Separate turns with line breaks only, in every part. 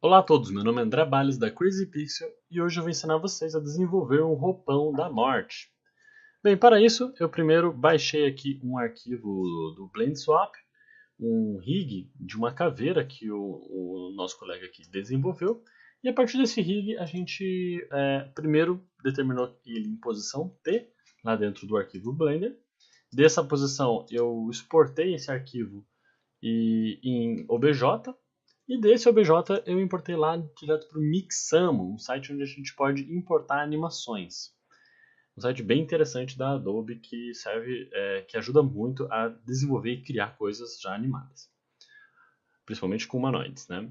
Olá a todos, meu nome é André Bales da Crazy Pixel e hoje eu vou ensinar vocês a desenvolver um roupão da morte. Bem, para isso eu primeiro baixei aqui um arquivo do BlendSwap, um rig de uma caveira que o nosso colega aqui desenvolveu, e a partir desse rig a gente primeiro determinou ele em posição T, lá dentro do arquivo Blender. Dessa posição eu exportei esse arquivo em OBJ, e desse OBJ eu importei lá direto para o Mixamo, um site onde a gente pode importar animações. Um site bem interessante da Adobe que que ajuda muito a desenvolver e criar coisas já animadas, principalmente com humanoides, né?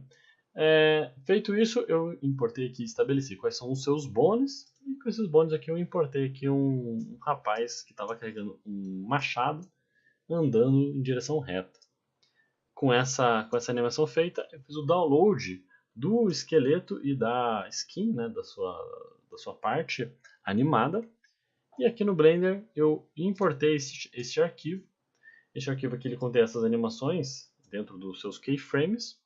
Feito isso, eu importei aqui e estabeleci quais são os seus bônus, e com esses bônus aqui eu importei aqui um rapaz que estava carregando um machado andando em direção reta. Com essa animação feita, eu fiz o download do esqueleto e da skin, né, da sua parte animada. E aqui no Blender eu importei este arquivo. Este arquivo aqui ele contém essas animações dentro dos seus keyframes.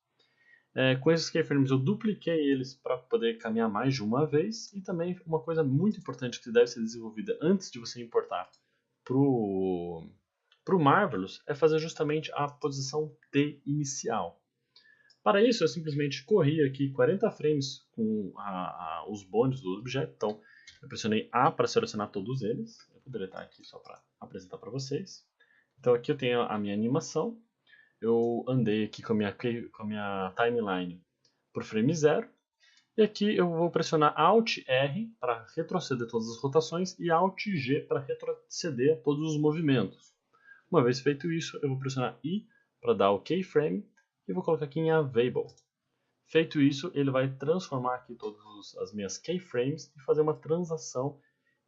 Com esses keyframes eu dupliquei eles para poder caminhar mais de uma vez. E também uma coisa muito importante que deve ser desenvolvida antes de você importar para o Marvelous é fazer justamente a posição T inicial. Para isso, eu simplesmente corri aqui 40 frames com os bônus do objeto. Então, eu pressionei A para selecionar todos eles. Eu vou deletar aqui só para apresentar para vocês. Então, aqui eu tenho a minha animação. Eu andei aqui com a minha timeline para o frame 0. E aqui eu vou pressionar Alt R para retroceder todas as rotações e Alt G para retroceder todos os movimentos. Uma vez feito isso, eu vou pressionar I para dar o keyframe e vou colocar aqui em Available. Feito isso, ele vai transformar aqui todas as minhas keyframes e fazer uma transação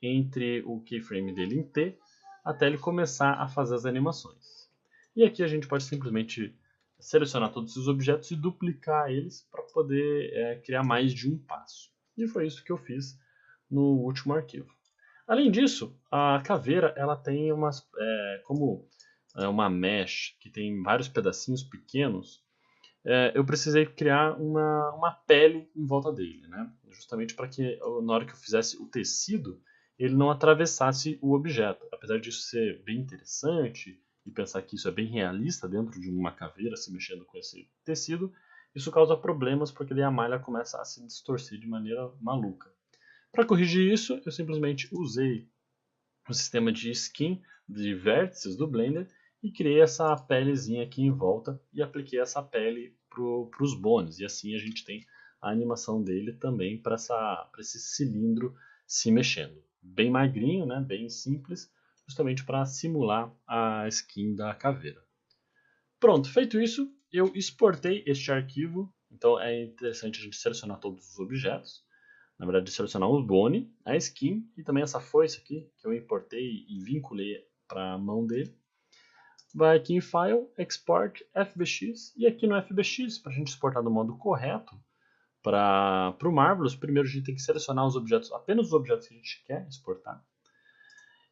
entre o keyframe dele em T até ele começar a fazer as animações. E aqui a gente pode simplesmente selecionar todos os objetos e duplicar eles para poder criar mais de um passo. E foi isso que eu fiz no último arquivo. Além disso, a caveira ela tem como uma mesh que tem vários pedacinhos pequenos. Eu precisei criar uma pele em volta dele, né? Justamente para que na hora que eu fizesse o tecido, ele não atravessasse o objeto. Apesar disso ser bem interessante e pensar que isso é bem realista dentro de uma caveira se mexendo com esse tecido, isso causa problemas porque daí a malha começa a se distorcer de maneira maluca. Para corrigir isso, eu simplesmente usei o sistema de skin de vértices do Blender e criei essa pelezinha aqui em volta e apliquei essa pele para os bônus. E assim a gente tem a animação dele também para esse cilindro se mexendo. Bem magrinho, né? Bem simples, justamente para simular a skin da caveira. Pronto, feito isso, eu exportei este arquivo. Então é interessante a gente selecionar todos os objetos. Na verdade, selecionar os bone, a skin e também essa foice aqui, que eu importei e vinculei para a mão dele. Vai aqui em File, Export, FBX, e aqui no FBX, para a gente exportar do modo correto para o Marvelous, primeiro a gente tem que selecionar os objetos, apenas os objetos que a gente quer exportar.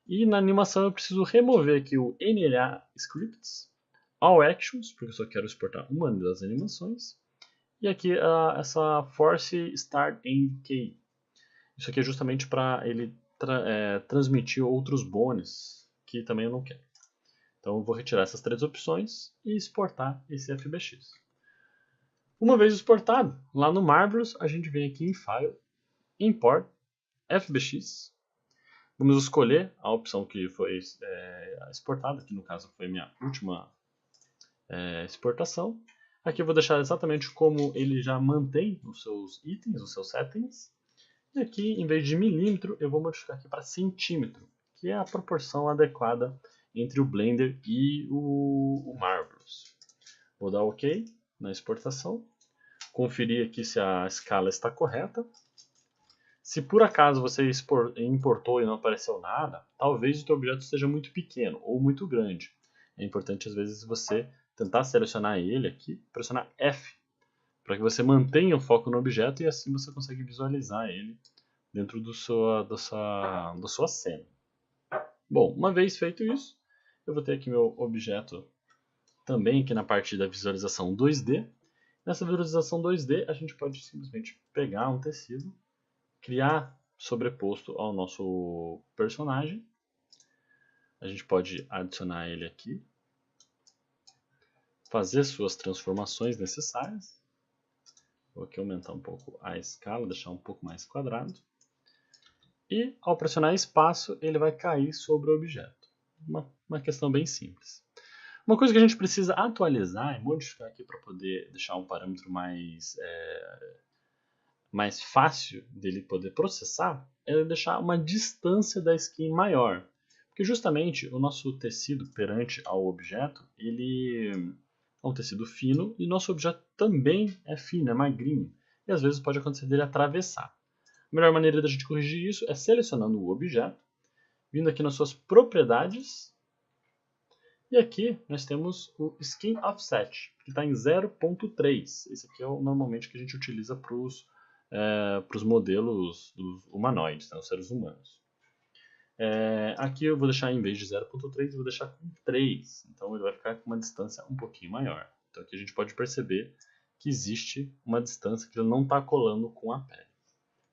E na animação eu preciso remover aqui o NLA Scripts, All Actions, porque eu só quero exportar uma das animações. E aqui essa Force Start End Key. Isso aqui é justamente para ele transmitir outros bônus, que também eu não quero. Então eu vou retirar essas três opções e exportar esse FBX. Uma vez exportado, lá no Marvelous, a gente vem aqui em File, Import, FBX. Vamos escolher a opção que foi exportada, que no caso foi minha última exportação. Aqui eu vou deixar exatamente como ele já mantém os seus itens, os seus settings. E aqui, em vez de milímetro, eu vou modificar aqui para centímetro, que é a proporção adequada entre o Blender e o Marvelous. Vou dar OK na exportação. Conferir aqui se a escala está correta. Se por acaso você importou e não apareceu nada, talvez o teu objeto esteja muito pequeno ou muito grande. É importante, às vezes, você tentar selecionar ele aqui, pressionar F, para que você mantenha o foco no objeto e assim você consegue visualizar ele dentro da sua cena. Bom, uma vez feito isso, eu vou ter aqui meu objeto também aqui na parte da visualização 2D. Nessa visualização 2D, a gente pode simplesmente pegar um tecido, criar sobreposto ao nosso personagem. A gente pode adicionar ele aqui, fazer suas transformações necessárias. Vou aqui aumentar um pouco a escala, deixar um pouco mais quadrado. E ao pressionar espaço, ele vai cair sobre o objeto. Uma questão bem simples. Uma coisa que a gente precisa atualizar e modificar aqui para poder deixar um parâmetro mais fácil dele poder processar é deixar uma distância da skin maior. Porque justamente o nosso tecido perante ao objeto, ele é um tecido fino e nosso objeto também é fino, é magrinho. E às vezes pode acontecer dele atravessar. A melhor maneira da gente corrigir isso é selecionando o objeto, vindo aqui nas suas propriedades. E aqui nós temos o Skin Offset, que está em 0.3. Esse aqui é normalmente que a gente utiliza para os modelos dos humanoides, né, os seres humanos. Aqui eu vou deixar, em vez de 0.3, eu vou deixar com 3. Então ele vai ficar com uma distância um pouquinho maior. Então aqui a gente pode perceber que existe uma distância que ele não está colando com a pele.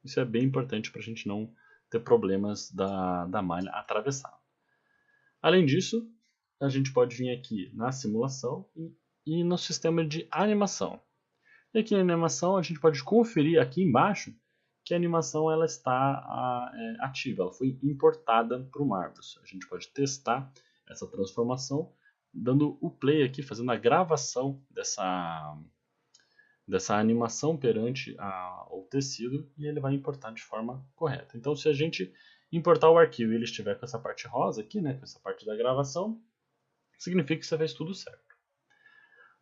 Isso é bem importante para a gente não ter problemas da malha atravessar. Além disso, a gente pode vir aqui na simulação e no sistema de animação. E aqui na animação a gente pode conferir aqui embaixo que a animação ela está ativa, ela foi importada para o Marvelous. A gente pode testar essa transformação dando o play aqui, fazendo a gravação dessa animação perante o tecido e ele vai importar de forma correta. Então, se a gente importar o arquivo e ele estiver com essa parte rosa aqui, né, com essa parte da gravação, significa que você fez tudo certo.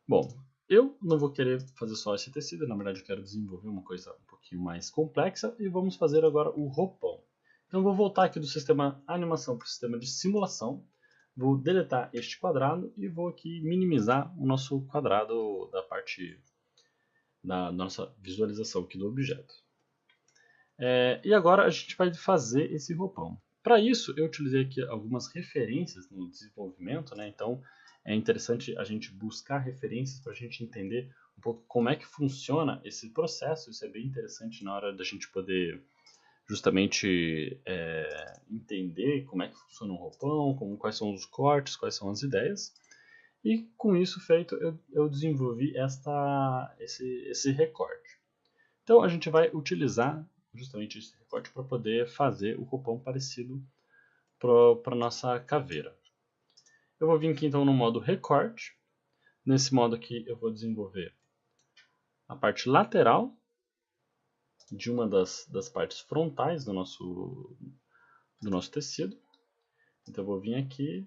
Bom, eu não vou querer fazer só esse tecido, na verdade eu quero desenvolver uma coisa um pouquinho mais complexa e vamos fazer agora o roupão. Então eu vou voltar aqui do sistema animação para o sistema de simulação, vou deletar este quadrado e vou aqui minimizar o nosso quadrado da parte da nossa visualização aqui do objeto. E agora a gente vai fazer esse roupão. Para isso eu utilizei aqui algumas referências no desenvolvimento, né? Então é interessante a gente buscar referências para a gente entender um pouco como é que funciona esse processo. Isso é bem interessante na hora da gente poder justamente entender como é que funciona um roupão, quais são os cortes, quais são as ideias. E com isso feito, eu desenvolvi esse recorte. Então a gente vai utilizar justamente esse recorte para poder fazer o roupão parecido para a nossa caveira. Eu vou vir aqui então no modo recorte. Nesse modo aqui eu vou desenvolver a parte lateral de uma das partes frontais do nosso tecido. Então eu vou vir aqui,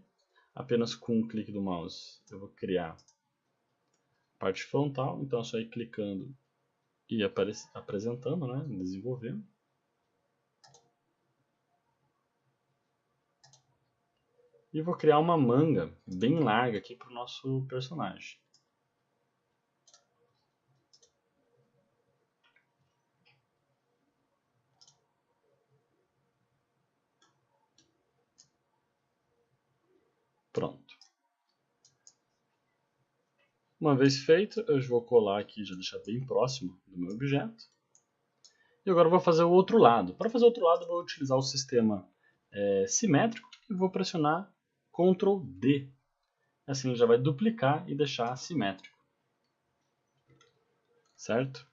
apenas com um clique do mouse eu vou criar a parte frontal. Então é só ir clicando e apresentando, né, desenvolvendo. E vou criar uma manga bem larga aqui para o nosso personagem. Pronto. Uma vez feito, eu vou colar aqui, já deixar bem próximo do meu objeto. E agora eu vou fazer o outro lado. Para fazer o outro lado, eu vou utilizar o sistema simétrico e vou pressionar Ctrl D. Assim já vai duplicar e deixar simétrico. Certo?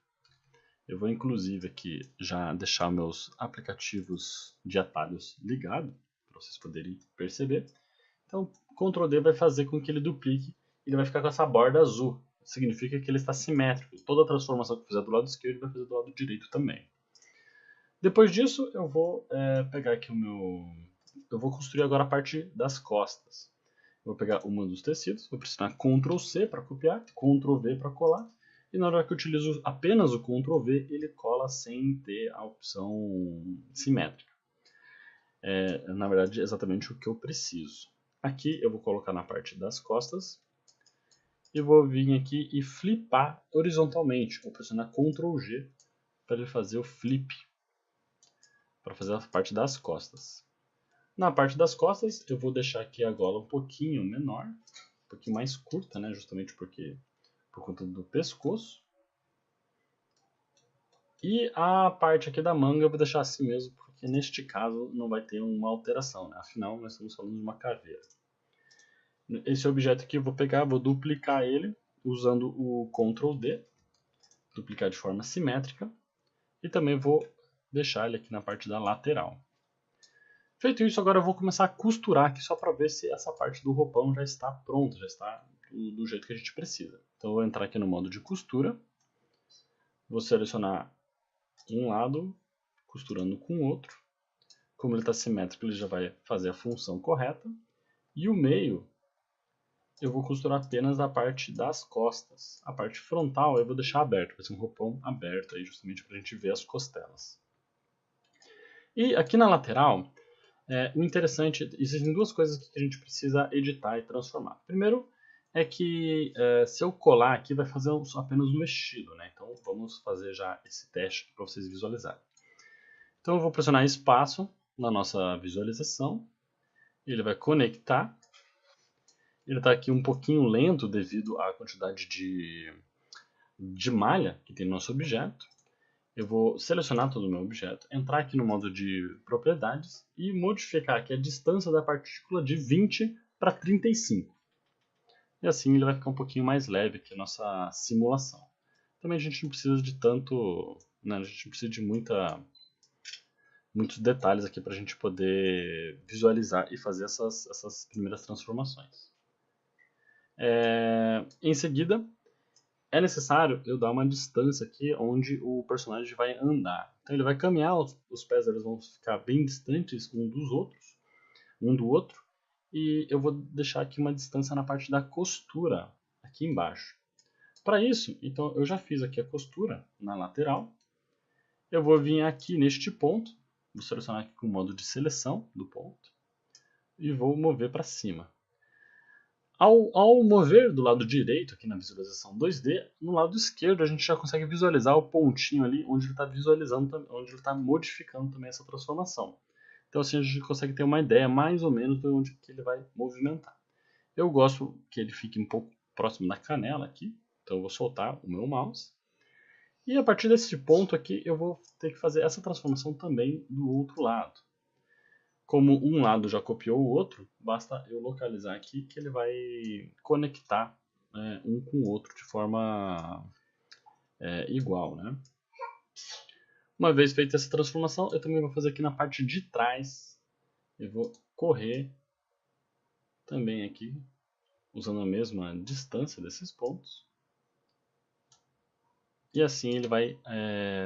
Eu vou inclusive aqui já deixar meus aplicativos de atalhos ligados, para vocês poderem perceber. Então, Ctrl D vai fazer com que ele duplique e ele vai ficar com essa borda azul. Significa que ele está simétrico. Toda transformação que eu fizer do lado esquerdo vai fazer do lado direito também. Depois disso, eu vou pegar aqui eu vou construir agora a parte das costas. Eu vou pegar uma dos tecidos, vou pressionar Ctrl C para copiar, Ctrl V para colar. E na hora que eu utilizo apenas o Ctrl V, ele cola sem ter a opção simétrica. Na verdade, é exatamente o que eu preciso. Aqui eu vou colocar na parte das costas. E vou vir aqui e flipar horizontalmente. Vou pressionar Ctrl G para ele fazer o flip. Para fazer a parte das costas. Na parte das costas, eu vou deixar aqui a gola um pouquinho menor, um pouquinho mais curta, né? Justamente por conta do pescoço. E a parte aqui da manga eu vou deixar assim mesmo, porque neste caso não vai ter uma alteração, né? Afinal, nós estamos falando de uma caveira. Esse objeto aqui eu vou pegar, vou duplicar ele usando o Ctrl D, duplicar de forma simétrica, e também vou deixar ele aqui na parte da lateral. Feito isso, agora eu vou começar a costurar aqui só para ver se essa parte do roupão já está pronta, já está do jeito que a gente precisa. Então eu vou entrar aqui no modo de costura, vou selecionar um lado, costurando com o outro. Como ele está simétrico, ele já vai fazer a função correta. E o meio, eu vou costurar apenas a parte das costas. A parte frontal eu vou deixar aberto, vai ser um roupão aberto aí, justamente para a gente ver as costelas. E aqui na lateral, o interessante, existem duas coisas que a gente precisa editar e transformar. Primeiro é que se eu colar aqui vai fazer apenas um vestido, né? Então vamos fazer já esse teste para vocês visualizarem. Então eu vou pressionar espaço na nossa visualização, ele vai conectar, ele está aqui um pouquinho lento devido à quantidade de malha que tem no nosso objeto. Eu vou selecionar todo o meu objeto, entrar aqui no modo de propriedades e modificar aqui a distância da partícula de 20 para 35. E assim ele vai ficar um pouquinho mais leve aqui a nossa simulação. Também a gente não precisa de tanto, né, a gente não precisa de muitos detalhes aqui para a gente poder visualizar e fazer essas primeiras transformações. Em seguida, é necessário eu dar uma distância aqui onde o personagem vai andar. Então ele vai caminhar, os pés eles vão ficar bem distantes um do outro, e eu vou deixar aqui uma distância na parte da costura, aqui embaixo. Para isso, então eu já fiz aqui a costura na lateral. Eu vou vir aqui neste ponto, vou selecionar aqui com o modo de seleção do ponto, e vou mover para cima. Ao mover do lado direito, aqui na visualização 2D, no lado esquerdo a gente já consegue visualizar o pontinho ali onde ele está visualizando, onde ele está modificando também essa transformação. Então assim a gente consegue ter uma ideia mais ou menos de onde que ele vai movimentar. Eu gosto que ele fique um pouco próximo da canela aqui, então eu vou soltar o meu mouse. E a partir desse ponto aqui eu vou ter que fazer essa transformação também do outro lado. Como um lado já copiou o outro, basta eu localizar aqui que ele vai conectar um com o outro de forma igual, né? Uma vez feita essa transformação, eu também vou fazer aqui na parte de trás. Eu vou correr também aqui, usando a mesma distância desses pontos. E assim ele vai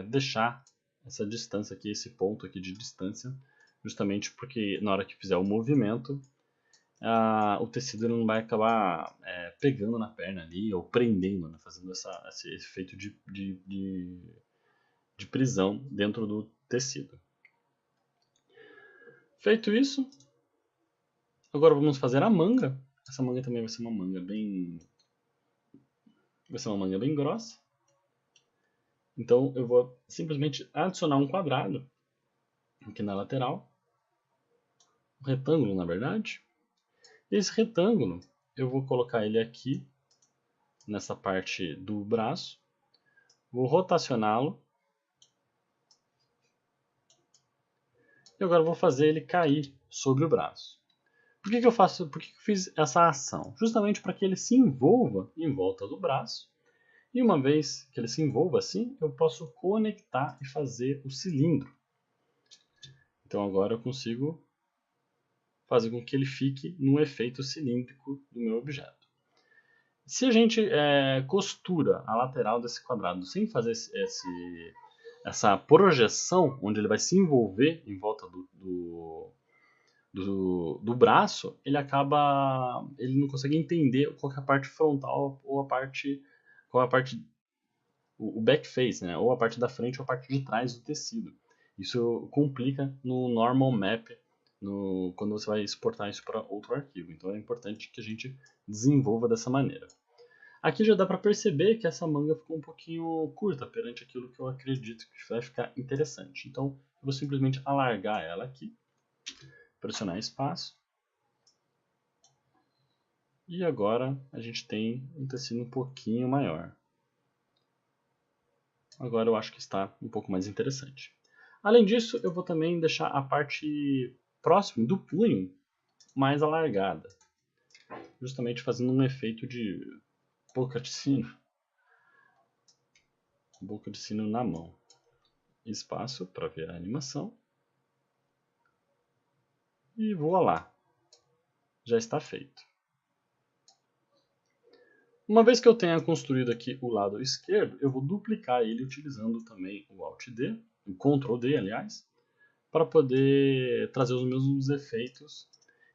deixar essa distância aqui, esse ponto aqui de distância, justamente porque na hora que fizer o movimento, o tecido não vai acabar pegando na perna ali ou prendendo, né, fazendo esse efeito de prisão dentro do tecido. Feito isso, agora vamos fazer a manga. Essa manga também vai ser uma manga bem grossa. Então eu vou simplesmente adicionar um quadrado aqui na lateral, um retângulo na verdade. E esse retângulo eu vou colocar ele aqui nessa parte do braço, vou rotacioná-lo e agora vou fazer ele cair sobre o braço. Por que eu fiz essa ação? Justamente para que ele se envolva em volta do braço. E uma vez que ele se envolva assim, eu posso conectar e fazer o cilindro. Então agora eu consigo fazer com que ele fique no efeito cilíndrico do meu objeto. Se a gente costura a lateral desse quadrado sem fazer essa projeção, onde ele vai se envolver em volta do braço, ele não consegue entender qual é a parte frontal ou o back face, né? Ou a parte da frente ou a parte de trás do tecido. Isso complica no normal map quando você vai exportar isso para outro arquivo. Então é importante que a gente desenvolva dessa maneira. Aqui já dá para perceber que essa manga ficou um pouquinho curta perante aquilo que eu acredito que vai ficar interessante. Então eu vou simplesmente alargar ela aqui, pressionar espaço. E agora a gente tem um tecido um pouquinho maior. Agora eu acho que está um pouco mais interessante. Além disso, eu vou também deixar a parte próxima do punho mais alargada, justamente fazendo um efeito de boca de sino na mão. Espaço para ver a animação. E voa lá. Já está feito. Uma vez que eu tenha construído aqui o lado esquerdo, eu vou duplicar ele utilizando também o Alt D, o Ctrl D, aliás, para poder trazer os mesmos efeitos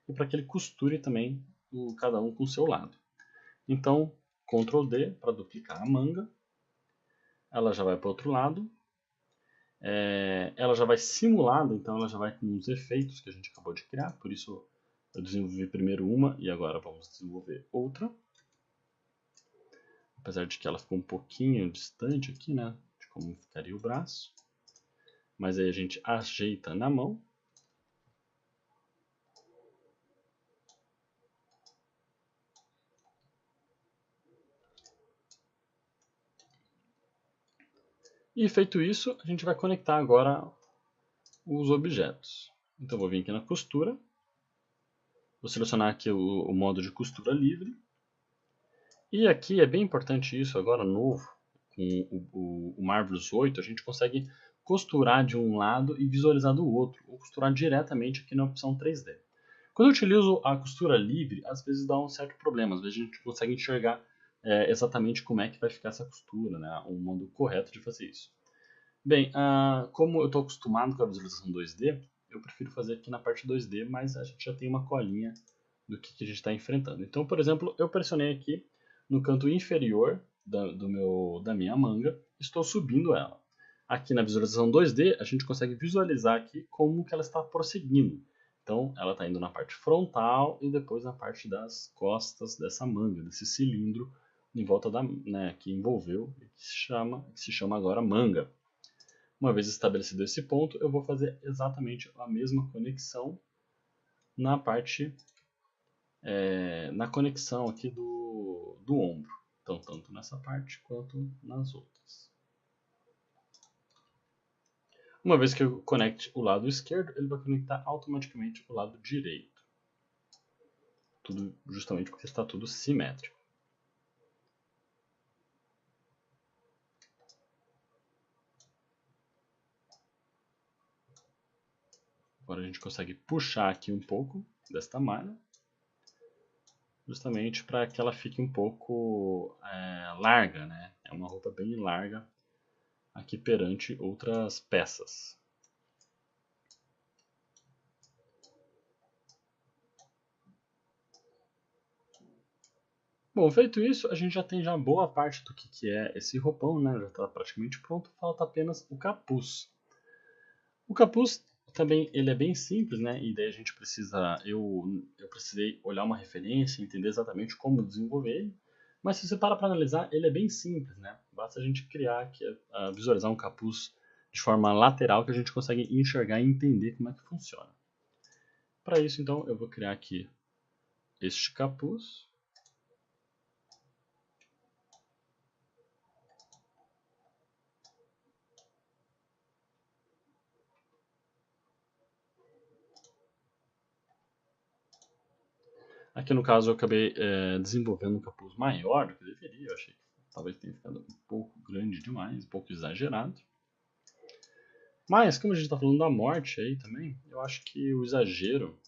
e para que ele costure também cada um com o seu lado. Então, Ctrl D para duplicar a manga. Ela já vai para o outro lado. Ela já vai simulada, então ela já vai com os efeitos que a gente acabou de criar. Por isso eu desenvolvi primeiro uma e agora vamos desenvolver outra. Apesar de que ela ficou um pouquinho distante aqui, né? De como ficaria o braço. Mas aí a gente ajeita na mão. E feito isso, a gente vai conectar agora os objetos. Então eu vou vir aqui na costura. Vou selecionar aqui o modo de costura livre. E aqui é bem importante isso, agora novo, com o Marvelous 8, a gente consegue costurar de um lado e visualizar do outro, ou costurar diretamente aqui na opção 3D. Quando eu utilizo a costura livre, às vezes dá um certo problema, às vezes a gente consegue enxergar exatamente como é que vai ficar essa costura, né? O modo correto de fazer isso. Bem, como eu estou acostumado com a visualização 2D, eu prefiro fazer aqui na parte 2D, mas a gente já tem uma colinha do que a gente está enfrentando. Então, por exemplo, eu pressionei aqui no canto inferior da minha manga, estou subindo ela. Aqui na visualização 2D, a gente consegue visualizar aqui como que ela está prosseguindo. Então, ela está indo na parte frontal e depois na parte das costas dessa manga, desse cilindro em volta que envolveu e que se chama agora manga. Uma vez estabelecido esse ponto, eu vou fazer exatamente a mesma conexão na parte na conexão aqui do ombro. Então, tanto nessa parte quanto nas outras. Uma vez que eu conecte o lado esquerdo, ele vai conectar automaticamente o lado direito. Tudo justamente porque está tudo simétrico. Agora a gente consegue puxar aqui um pouco desta malha, justamente para que ela fique um pouco larga, né? É uma roupa bem larga aqui perante outras peças. Bom, feito isso, a gente já tem boa parte do que é esse roupão, né? Já está praticamente pronto, falta apenas o capuz. O capuz também ele é bem simples, né? E daí a gente precisa, eu precisei olhar uma referência, entender exatamente como desenvolver ele. Mas se você para analisar, ele é bem simples, né? Basta a gente criar aqui, visualizar um capuz de forma lateral que a gente consegue enxergar e entender como é que funciona. Para isso, então, eu vou criar aqui este capuz. Aqui no caso eu acabei desenvolvendo um capuz maior do que deveria, eu achei que talvez tenha ficado um pouco grande demais, um pouco exagerado. Mas como a gente está falando da morte aí também, eu acho que o exagero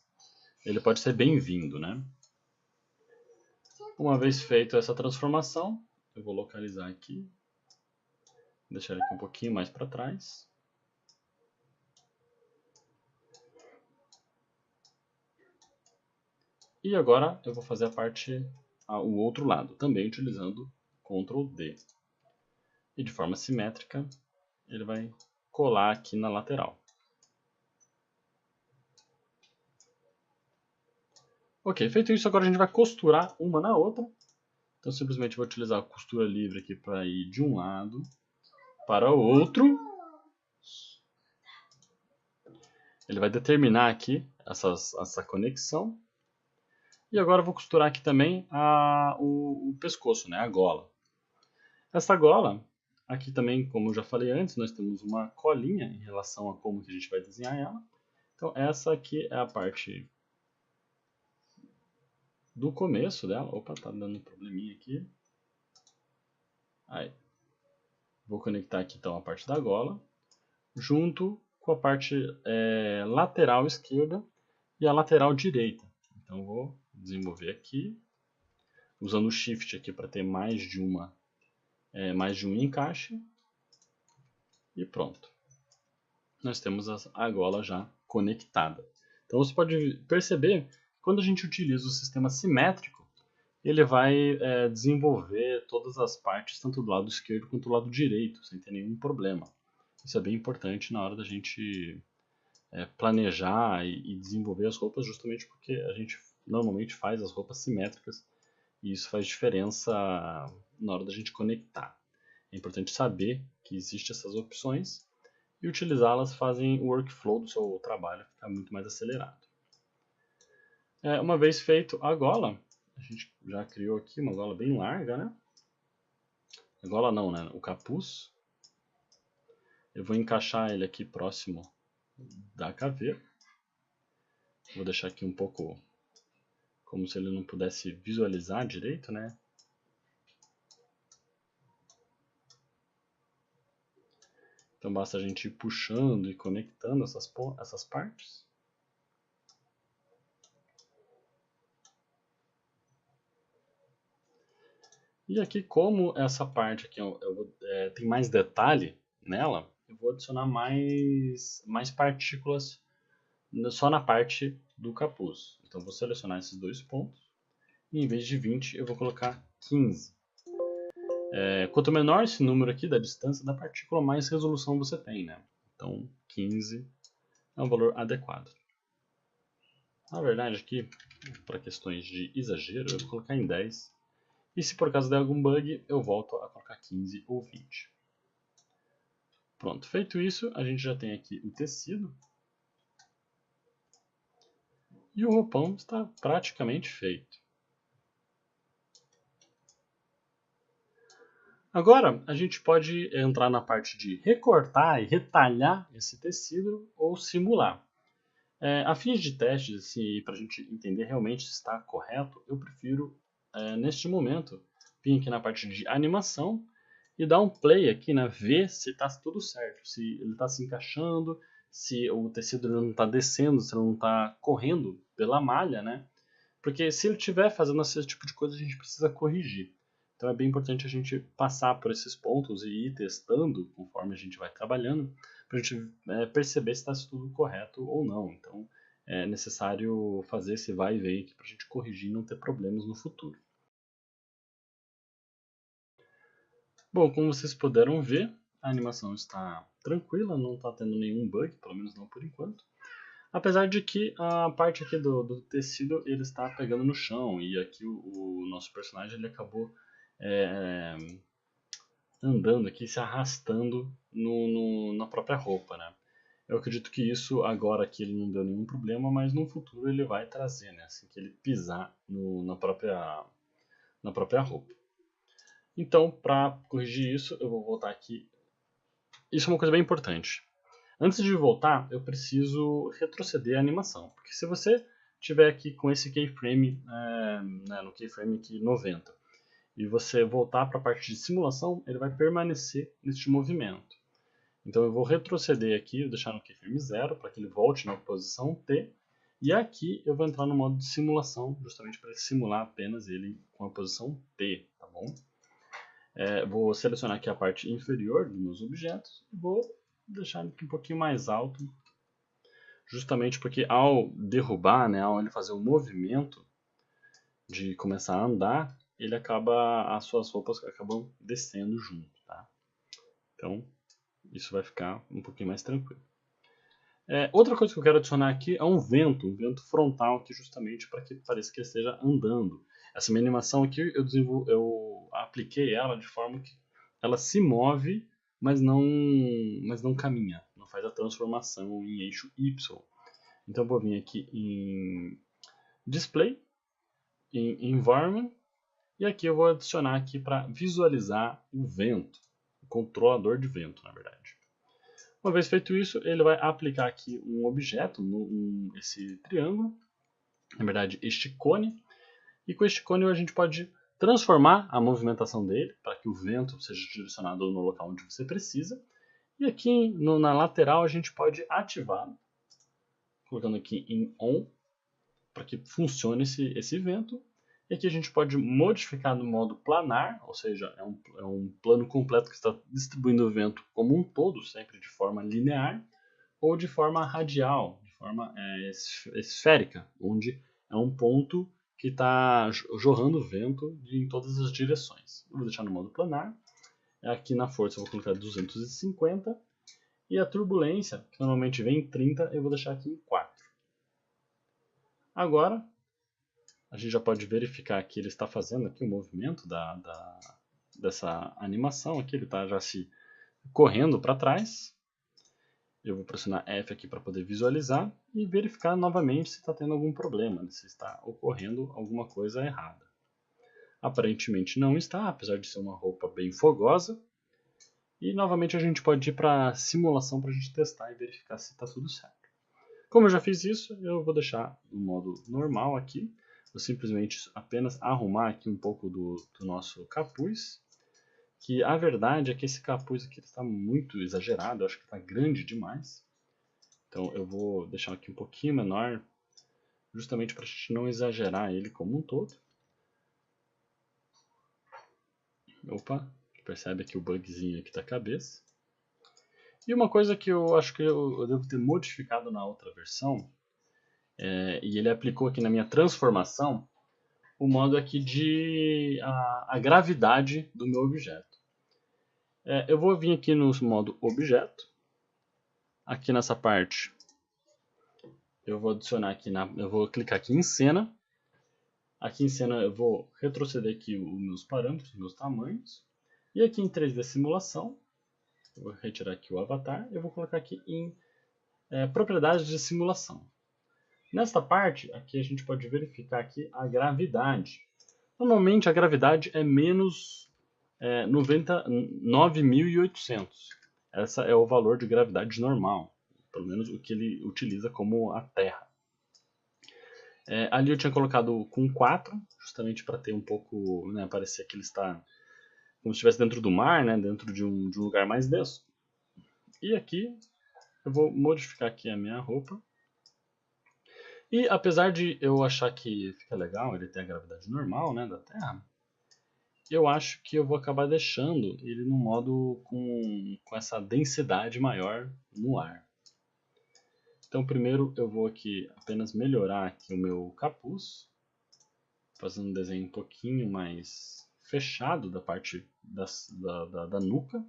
ele pode ser bem-vindo, né? Uma vez feita essa transformação, eu vou localizar aqui, deixar ele aqui um pouquinho mais para trás. E agora eu vou fazer o outro lado, também utilizando Ctrl D. E de forma simétrica, ele vai colar aqui na lateral. Ok, feito isso, agora a gente vai costurar uma na outra. Então simplesmente vou utilizar a costura livre aqui para ir de um lado para o outro. Ele vai determinar aqui essa conexão. E agora eu vou costurar aqui também o pescoço, né, a gola. Essa gola, Aqui também, como eu já falei antes, nós temos uma colinha em relação a como que a gente vai desenhar ela. Então essa aqui é a parte do começo dela. Opa, tá dando um probleminha aqui. Aí. Vou conectar aqui então a parte da gola, junto com a parte lateral esquerda e a lateral direita. Então vou desenvolver aqui, usando o Shift aqui para ter mais de um encaixe. E pronto. Nós temos a gola já conectada. Então você pode perceber que quando a gente utiliza o sistema simétrico, ele vai desenvolver todas as partes, tanto do lado esquerdo quanto do lado direito, sem ter nenhum problema. Isso é bem importante na hora da gente planejar e desenvolver as roupas, justamente porque a gente normalmente faz as roupas simétricas e isso faz diferença na hora da gente conectar. É importante saber que existem essas opções e utilizá-las fazem o workflow do seu trabalho ficar muito mais acelerado. Uma vez feito a gola, a gente já criou aqui uma gola bem larga, né? A gola não, né? O capuz. Eu vou encaixar ele aqui próximo da caveira. Vou deixar aqui um pouco como se ele não pudesse visualizar direito, né? Então basta a gente ir puxando e conectando essas partes. E aqui, como essa parte aqui tem mais detalhe nela, eu vou adicionar mais partículas só na parte do capuz. Então vou selecionar esses dois pontos e em vez de 20 eu vou colocar 15. Quanto menor esse número aqui da distância da partícula, mais resolução você tem, né? Então 15 é um valor adequado. Na verdade aqui, para questões de exagero, eu vou colocar em 10. E se por acaso der algum bug, eu volto a colocar 15 ou 20. Pronto, feito isso, a gente já tem aqui o tecido. E o roupão está praticamente feito. Agora, a gente pode entrar na parte de recortar e retalhar esse tecido ou simular. A fins de testes, assim, para a gente entender realmente se está correto, eu prefiro, neste momento, vir aqui na parte de animação e dar um play aqui, né, ver se está tudo certo, se ele está se encaixando, se o tecido não está descendo, se ele não está correndo pela malha, né? Porque se ele estiver fazendo esse tipo de coisa, a gente precisa corrigir. Então é bem importante a gente passar por esses pontos e ir testando conforme a gente vai trabalhando, para a gente perceber se está tudo correto ou não. Então é necessário fazer esse vai e vem para a gente corrigir e não ter problemas no futuro. Bom, como vocês puderam ver, a animação está tranquila, não está tendo nenhum bug, pelo menos não por enquanto. Apesar de que a parte aqui do tecido ele está pegando no chão e aqui o nosso personagem ele acabou andando aqui, se arrastando na própria roupa, né? Eu acredito que isso agora aqui ele não deu nenhum problema, mas no futuro ele vai trazer, né? Assim que ele pisar na própria roupa. Então, para corrigir isso, eu vou voltar aqui. Isso é uma coisa bem importante. Antes de voltar, eu preciso retroceder a animação, porque se você tiver aqui com esse keyframe, no keyframe aqui 90, e você voltar para a parte de simulação, ele vai permanecer neste movimento. Então eu vou retroceder aqui, vou deixar no keyframe 0 para que ele volte na posição T, e aqui eu vou entrar no modo de simulação, justamente para simular apenas ele com a posição T, tá bom? Vou selecionar aqui a parte inferior dos meus objetos e vou deixar ele aqui um pouquinho mais alto, justamente porque ao derrubar, né, ao ele fazer o movimento de começar a andar, as suas roupas acabam descendo junto, tá? Então, isso vai ficar um pouquinho mais tranquilo. Outra coisa que eu quero adicionar aqui é um vento frontal aqui justamente para que pareça que ele esteja andando. Essa minha animação aqui eu apliquei ela de forma que ela se move, mas não caminha, não faz a transformação em eixo Y. Então eu vou vir aqui em Display, em Environment, e aqui eu vou adicionar aqui para visualizar o vento. controlador de vento, na verdade. Uma vez feito isso, ele vai aplicar aqui um objeto, esse triângulo, na verdade este cone, e com este cone a gente pode transformar a movimentação dele para que o vento seja direcionado no local onde você precisa. E aqui na lateral a gente pode ativar, colocando aqui em ON, para que funcione esse vento. E aqui a gente pode modificar no modo planar, ou seja, é um plano completo que está distribuindo o vento como um todo, sempre de forma linear, ou de forma radial, de forma esférica, onde é um ponto que está jorrando vento em todas as direções. Eu vou deixar no modo planar. Aqui na força eu vou colocar 250. E a turbulência, que normalmente vem em 30, eu vou deixar aqui em 4. Agora, a gente já pode verificar que ele está fazendo aqui o movimento dessa animação. Aqui ele está já se correndo para trás. Eu vou pressionar F aqui para poder visualizar e verificar novamente se está tendo algum problema, se está ocorrendo alguma coisa errada. Aparentemente não está, apesar de ser uma roupa bem fogosa. E novamente a gente pode ir para a simulação para a gente testar e verificar se está tudo certo. Como eu já fiz isso, eu vou deixar no modo normal aqui. Vou simplesmente apenas arrumar aqui um pouco do nosso capuz. Que a verdade é que esse capuz aqui está muito exagerado, eu acho que está grande demais. Então eu vou deixar aqui um pouquinho menor, justamente para a gente não exagerar ele como um todo. Opa, percebe aqui o bugzinho aqui da cabeça. E uma coisa que eu acho que eu devo ter modificado na outra versão, e ele aplicou aqui na minha transformação, o modo aqui de a gravidade do meu objeto. Eu vou vir aqui no modo objeto, aqui nessa parte, eu vou adicionar aqui, eu vou clicar aqui em cena. Aqui em cena eu vou retroceder aqui os meus parâmetros, os meus tamanhos. E aqui em 3D simulação, eu vou retirar aqui o avatar, eu vou colocar aqui em propriedades de simulação. Nesta parte, aqui a gente pode verificar aqui a gravidade. Normalmente a gravidade é menos 99.800. Essa é o valor de gravidade normal, pelo menos o que ele utiliza como a Terra. Ali eu tinha colocado com 4, justamente para ter um pouco, parecer que ele está como se estivesse dentro do mar, dentro de um lugar mais denso. E aqui eu vou modificar aqui a minha roupa. E apesar de eu achar que fica legal ele ter a gravidade normal da Terra, eu acho que eu vou acabar deixando ele no modo com essa densidade maior no ar. Então primeiro eu vou aqui apenas melhorar aqui o meu capuz, fazendo um desenho um pouquinho mais fechado da parte da nuca.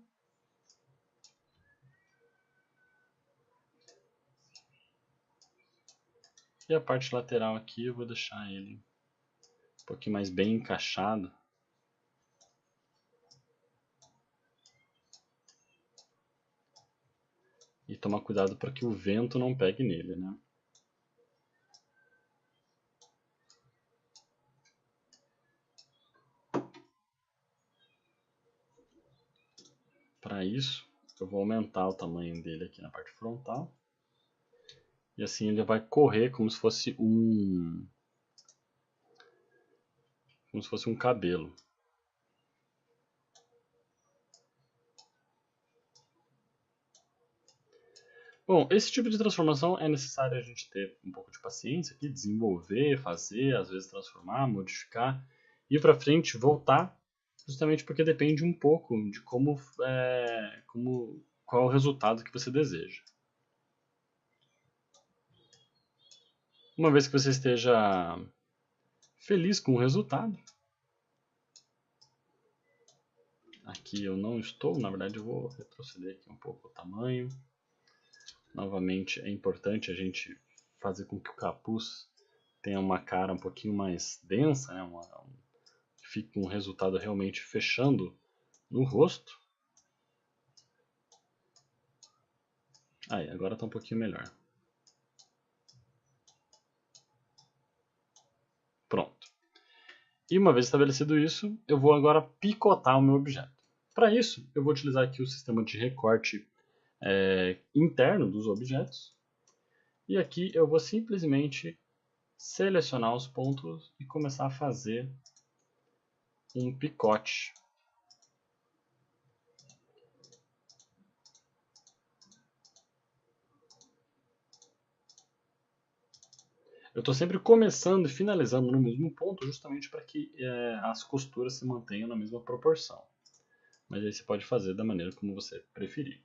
E a parte lateral aqui eu vou deixar ele um pouquinho mais bem encaixado. E tomar cuidado para que o vento não pegue nele, Para isso, eu vou aumentar o tamanho dele aqui na parte frontal. E assim ele vai correr como se fosse um cabelo. Bom, esse tipo de transformação é necessário a gente ter um pouco de paciência aqui, desenvolver, fazer, às vezes transformar, modificar, ir para frente, voltar, justamente porque depende um pouco de qual é o resultado que você deseja. Uma vez que você esteja feliz com o resultado, aqui eu não estou, na verdade eu vou retroceder aqui um pouco o tamanho. Novamente é importante a gente fazer com que o capuz tenha uma cara um pouquinho mais densa, que fique um resultado realmente fechando no rosto. Aí, agora está um pouquinho melhor. Pronto. E uma vez estabelecido isso, eu vou agora picotar o meu objeto. Para isso, eu vou utilizar aqui o sistema de recorte interno dos objetos. E aqui eu vou simplesmente selecionar os pontos e começar a fazer um picote. Eu estou sempre começando e finalizando no mesmo ponto, justamente para que as costuras se mantenham na mesma proporção. Mas aí você pode fazer da maneira como você preferir.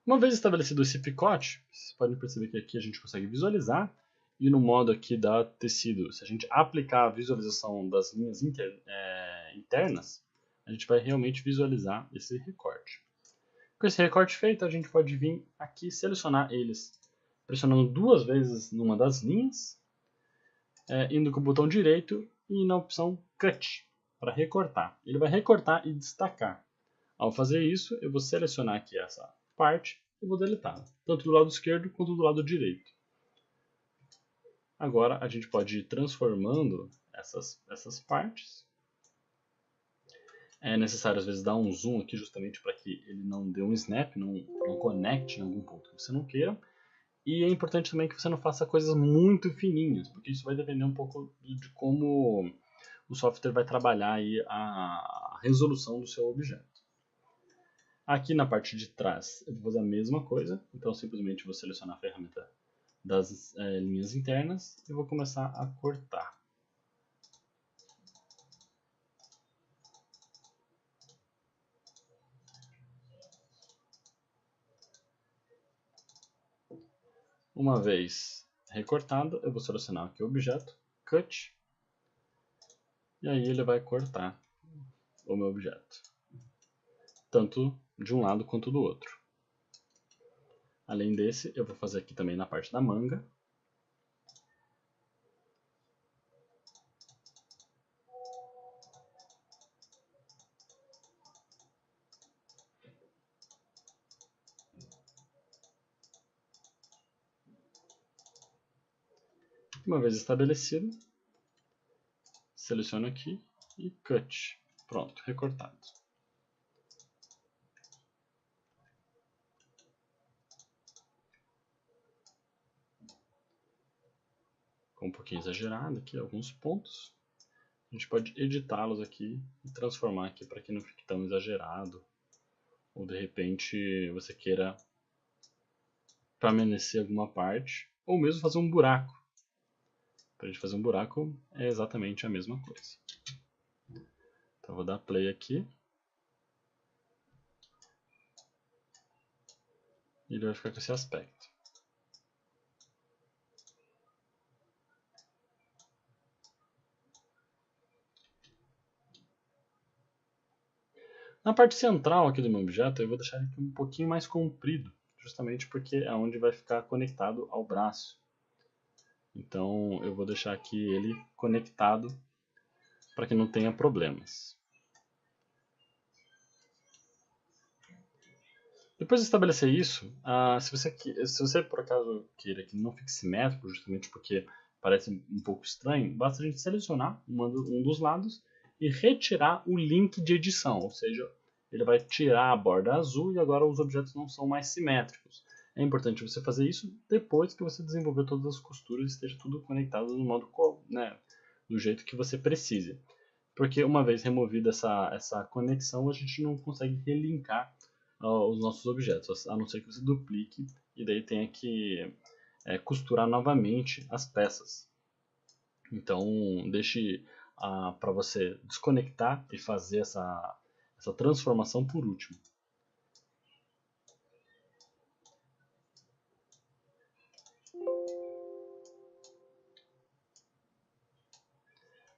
Uma vez estabelecido esse picote, vocês podem perceber que aqui a gente consegue visualizar. E no modo aqui da tecido, se a gente aplicar a visualização das linhas internas, a gente vai realmente visualizar esse recorte. Com esse recorte feito, a gente pode vir aqui selecionar eles, pressionando 2 vezes numa das linhas, indo com o botão direito e na opção Cut, para recortar. Ele vai recortar e destacar. Ao fazer isso, eu vou selecionar aqui essa parte e vou deletá-la, tanto do lado esquerdo quanto do lado direito. Agora a gente pode ir transformando essas partes. É necessário às vezes dar um zoom aqui justamente para que ele não dê um snap, não conecte em algum ponto que você não queira. E é importante também que você não faça coisas muito fininhas, porque isso vai depender um pouco de como o software vai trabalhar aí a resolução do seu objeto. Aqui na parte de trás eu vou fazer a mesma coisa, então simplesmente vou selecionar a ferramenta das linhas internas e vou começar a cortar. Uma vez recortado, eu vou selecionar aqui o objeto, Cut, e aí ele vai cortar o meu objeto, tanto de um lado quanto do outro. Além desse, eu vou fazer aqui também na parte da manga. Uma vez estabelecido, seleciono aqui e Cut. Pronto, recortado. Ficou um pouquinho exagerado aqui, alguns pontos. A gente pode editá-los aqui e transformar aqui para que não fique tão exagerado. Ou de repente você queira permanecer alguma parte, ou mesmo fazer um buraco. Para a gente fazer um buraco é exatamente a mesma coisa. Então eu vou dar play aqui. E ele vai ficar com esse aspecto. Na parte central aqui do meu objeto, eu vou deixar ele um pouquinho mais comprido, justamente porque é onde vai ficar conectado ao braço. Então eu vou deixar aqui ele conectado para que não tenha problemas. Depois de estabelecer isso, se você por acaso queira que não fique simétrico, justamente porque parece um pouco estranho, basta a gente selecionar um dos lados e retirar o link de edição, ou seja, ele vai tirar a borda azul e agora os objetos não são mais simétricos. É importante você fazer isso depois que você desenvolver todas as costuras e esteja tudo conectado do modo, do jeito que você precise. Porque uma vez removida essa conexão, a gente não consegue relinkar os nossos objetos, a não ser que você duplique e daí tenha que costurar novamente as peças. Então deixe para você desconectar e fazer essa transformação por último.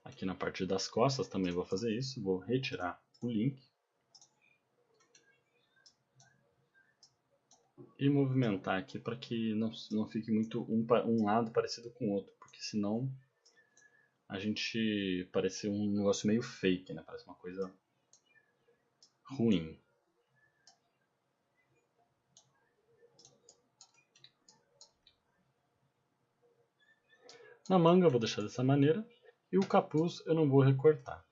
Aqui na parte das costas também vou fazer isso, vou retirar o link e movimentar aqui para que não fique muito um lado parecido com o outro, porque senão a gente parece um negócio meio fake, né? Parece uma coisa ruim. Na manga eu vou deixar dessa maneira e o capuz eu não vou recortar.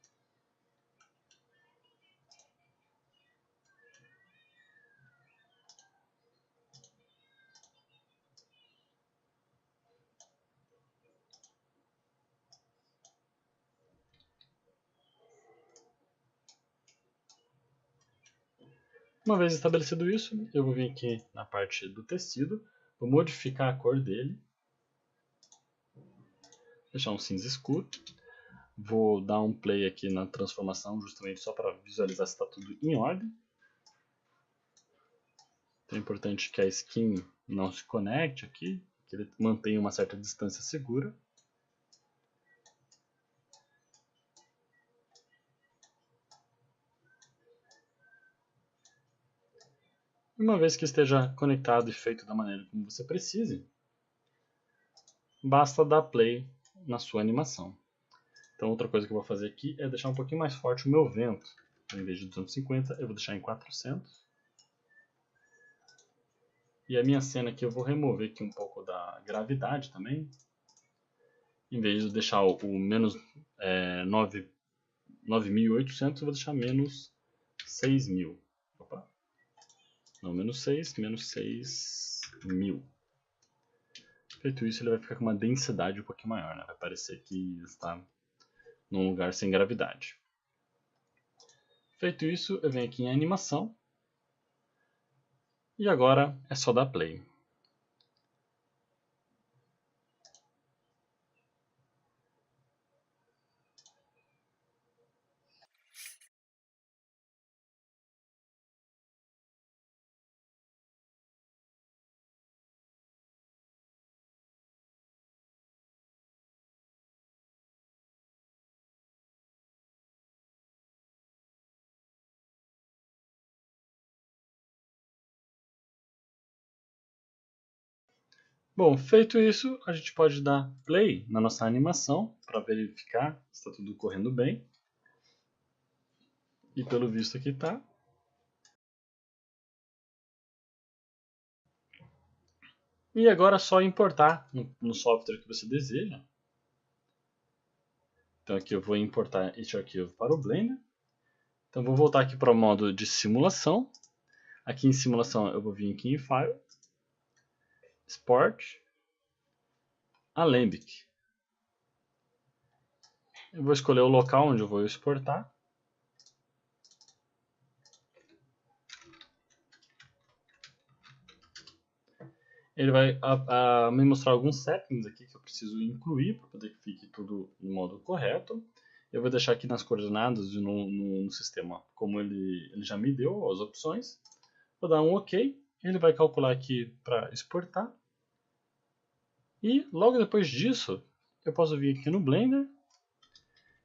Uma vez estabelecido isso, eu vou vir aqui na parte do tecido, vou modificar a cor dele, deixar um cinza escuro, vou dar um play aqui na transformação justamente só para visualizar se está tudo em ordem. Então é importante que a skin não se conecte aqui, que ele mantenha uma certa distância segura. Uma vez que esteja conectado e feito da maneira como você precise, basta dar play na sua animação. Então outra coisa que eu vou fazer aqui é deixar um pouquinho mais forte o meu vento. Então, em vez de 250, eu vou deixar em 400. E a minha cena aqui eu vou remover aqui um pouco da gravidade também. Em vez de deixar o menos 9.800, eu vou deixar menos 6.000. Opa. Não, menos 6, menos 6.000. Feito isso, ele vai ficar com uma densidade um pouquinho maior, né? Vai parecer que está num lugar sem gravidade. Feito isso, eu venho aqui em animação. E agora é só dar play. Bom, feito isso, a gente pode dar play na nossa animação para verificar se está tudo correndo bem. E pelo visto aqui está. E agora é só importar no software que você deseja. Então aqui eu vou importar este arquivo para o Blender. Então vou voltar aqui para o modo de simulação. Aqui em simulação eu vou vir aqui em File, Export, Alembic. Eu vou escolher o local onde eu vou exportar. Ele vai me mostrar alguns settings aqui que eu preciso incluir para poder que fique tudo no modo correto. Eu vou deixar aqui nas coordenadas e no sistema como ele já me deu as opções. Vou dar um OK. Ele vai calcular aqui para exportar. E logo depois disso, eu posso vir aqui no Blender.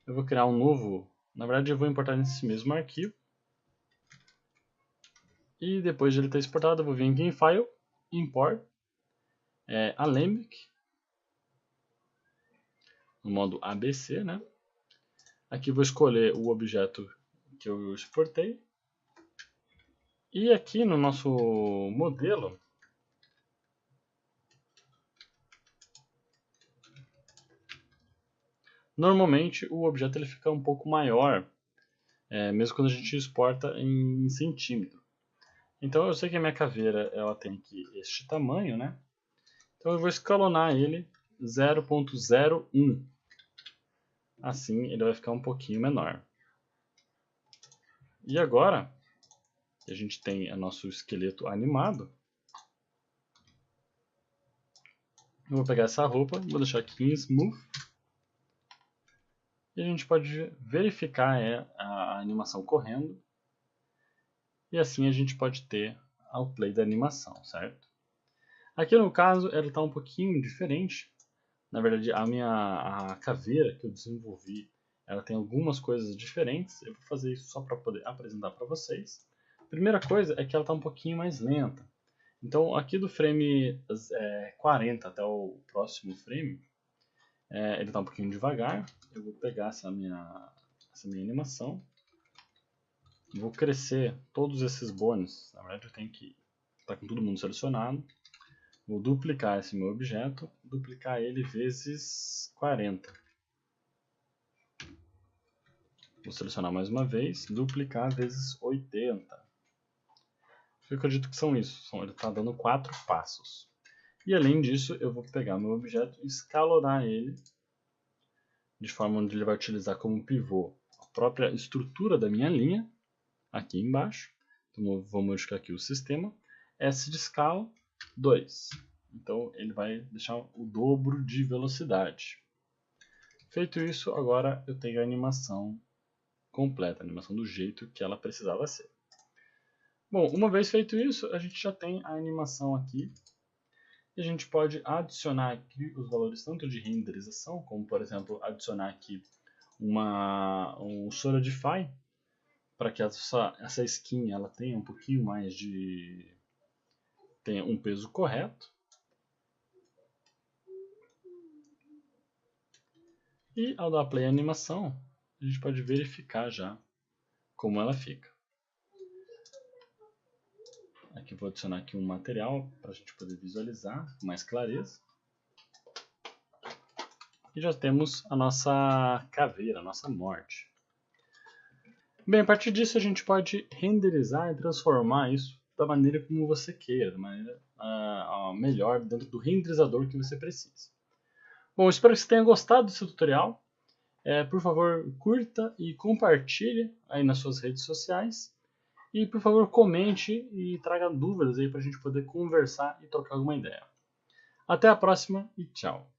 Eu vou criar um novo. Na verdade, eu vou importar nesse mesmo arquivo. E depois de ele ter exportado, eu vou vir aqui em File, Import, Alembic, no modo ABC, né? Aqui vou escolher o objeto que eu exportei. E aqui no nosso modelo, normalmente o objeto ele fica um pouco maior, mesmo quando a gente exporta em centímetro. Então eu sei que a minha caveira ela tem aqui este tamanho, né? Então eu vou escalonar ele 0.01. Assim ele vai ficar um pouquinho menor. E agora que a gente tem o nosso esqueleto animado, eu vou pegar essa roupa, vou deixar aqui em Smooth. E a gente pode verificar a animação correndo. E assim a gente pode ter o play da animação, certo? Aqui no caso ela está um pouquinho diferente. Na verdade a caveira que eu desenvolvi, ela tem algumas coisas diferentes. Eu vou fazer isso só para poder apresentar para vocês. A primeira coisa é que ela está um pouquinho mais lenta. Então aqui do frame 40 até o próximo frame, ele está um pouquinho devagar. Eu vou pegar essa minha animação. Vou crescer todos esses bônus. Na verdade eu tenho que estar com todo mundo selecionado. Vou duplicar esse meu objeto. Duplicar ele vezes 40. Vou selecionar mais uma vez. Duplicar vezes 80. Eu acredito que são isso. Ele está dando 4 passos. E além disso, eu vou pegar meu objeto e escalonar ele de forma onde ele vai utilizar como pivô a própria estrutura da minha linha, aqui embaixo. Então vou modificar aqui o sistema. S de escala 2. Então ele vai deixar o dobro de velocidade. Feito isso, agora eu tenho a animação completa, a animação do jeito que ela precisava ser. Bom, uma vez feito isso, a gente já tem a animação aqui. E a gente pode adicionar aqui os valores tanto de renderização, como por exemplo, adicionar aqui um Solidify, para que essa skin ela tenha um pouquinho mais tenha um peso correto. E ao dar play à animação, a gente pode verificar já como ela fica. Aqui vou adicionar aqui um material para a gente poder visualizar com mais clareza. E já temos a nossa caveira, a nossa morte. Bem, a partir disso a gente pode renderizar e transformar isso da maneira como você queira, da maneira melhor dentro do renderizador que você precisa. Bom, espero que você tenha gostado desse tutorial. Por favor, curta e compartilhe aí nas suas redes sociais. E, por favor, comente e traga dúvidas aí para a gente poder conversar e trocar alguma ideia. Até a próxima e tchau!